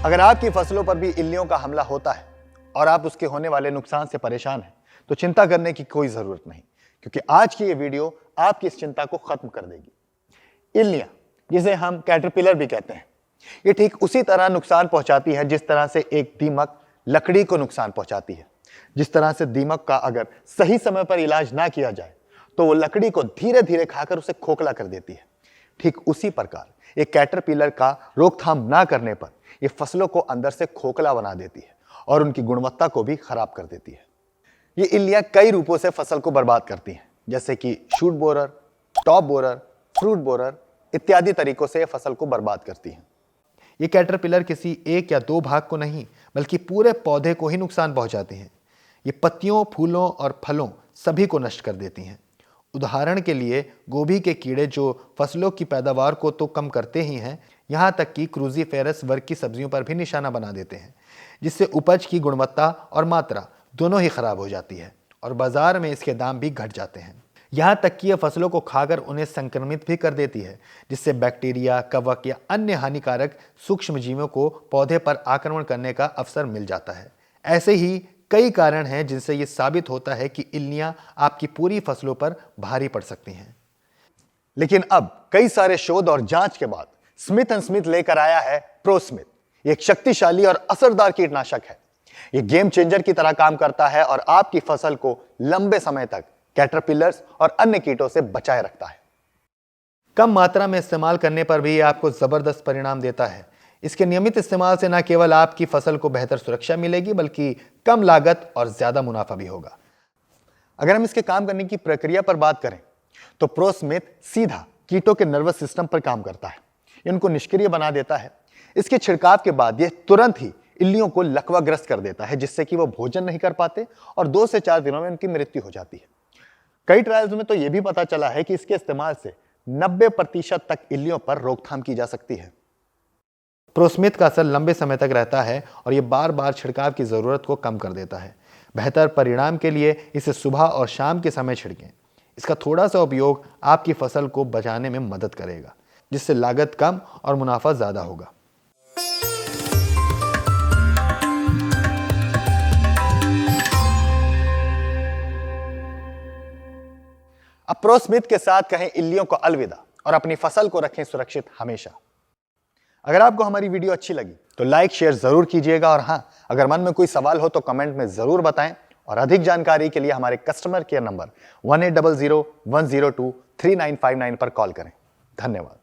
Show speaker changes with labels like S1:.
S1: अगर आपकी फसलों पर भी इल्लियों का हमला होता है और आप उसके होने वाले नुकसान से परेशान हैं, तो चिंता करने की कोई जरूरत नहीं, क्योंकि आज की ये वीडियो आपकी इस चिंता को खत्म कर देगी। इल्लियां, जिसे हम कैटरपिलर भी कहते हैं, ये ठीक उसी तरह नुकसान पहुंचाती है जिस तरह से एक दीमक लकड़ी को नुकसान पहुंचाती है। जिस तरह से दीमक का अगर सही समय पर इलाज ना किया जाए तो वो लकड़ी को धीरे धीरे खाकर उसे खोखला कर देती है, ठीक उसी प्रकार एक कैटरपिलर का रोकथाम ना करने पर ये फसलों को अंदर से खोखला बना देती है और उनकी गुणवत्ता को भी खराब कर देती है। ये इल्लियां कई रूपों से फसल को बर्बाद करती हैं, जैसे कि shoot borer, top borer, fruit borer इत्यादि तरीकों से फसल को बर्बाद करती हैं। ये कैटरपिलर किसी एक या दो भाग को नहीं, बल्कि पूरे पौधे को ही नुकसान पहुंचाती हैं। ये पत्तियों, फूलों और फलों सभी को नष्ट कर देती हैं। उदाहरण के लिए गोभी के कीड़े जो फसलों की पैदावार को तो कम करते ही हैं, यहाँ तक कि क्रूसीफेरस वर्ग की सब्जियों पर भी निशाना बना देते हैं, जिससे उपज की गुणवत्ता और मात्रा दोनों ही खराब हो जाती है और बाजार में इसके दाम भी घट जाते हैं। यहाँ तक कि यह फसलों को खाकर उन्हें संक्रमित भी कर देती है, जिससे बैक्टीरिया, कवक या अन्य हानिकारक सूक्ष्मजीवों को पौधे पर आक्रमण करने का अवसर मिल जाता है। ऐसे ही कई कारण हैं जिनसे यह साबित होता है कि इल्लियां आपकी पूरी फसलों पर भारी पड़ सकती हैं। लेकिन अब कई सारे शोध और जांच के बाद स्मिथ एंड स्मिथ लेकर आया है प्रोस्मिथ। ये एक शक्तिशाली और असरदार कीटनाशक है। ये गेम चेंजर की तरह काम करता है और आपकी फसल को लंबे समय तक कैटरपिलर्स और अन्य कीटों से बचाए रखता है। कम मात्रा में इस्तेमाल करने पर भी आपको जबरदस्त परिणाम देता है। इसके नियमित इस्तेमाल से न केवल आपकी फसल को बेहतर सुरक्षा मिलेगी, बल्कि कम लागत और ज्यादा मुनाफा भी होगा। अगर हम इसके काम करने की प्रक्रिया पर बात करें तो प्रोस्मिथ सीधा कीटों के नर्वस सिस्टम पर काम करता है। इनको निष्क्रिय बना देता है। इसके छिड़काव के बाद यह तुरंत ही इल्लियों को लकवाग्रस्त कर देता है, जिससे कि वो भोजन नहीं कर पाते और 2 से 4 दिनों में उनकी मृत्यु हो जाती है। कई ट्रायल्स में तो यह भी पता चला है कि इसके इस्तेमाल से 90% तक इल्लियों पर रोकथाम की जा सकती है। प्रोस्मिथ का असर लंबे समय तक रहता है और यह बार बार छिड़काव की जरूरत को कम कर देता है। बेहतर परिणाम के लिए इसे सुबह और शाम के समय छिड़कें। इसका थोड़ा सा उपयोग आपकी फसल को बचाने में मदद करेगा, जिससे लागत कम और मुनाफा ज्यादा होगा। अब प्रोस्मिथ के साथ कहें इल्लियों को अलविदा और अपनी फसल को रखें सुरक्षित हमेशा। अगर आपको हमारी वीडियो अच्छी लगी तो लाइक शेयर जरूर कीजिएगा, और हां, अगर मन में कोई सवाल हो तो कमेंट में जरूर बताएं, और अधिक जानकारी के लिए हमारे कस्टमर केयर नंबर 1800 102 3959 पर कॉल करें। धन्यवाद।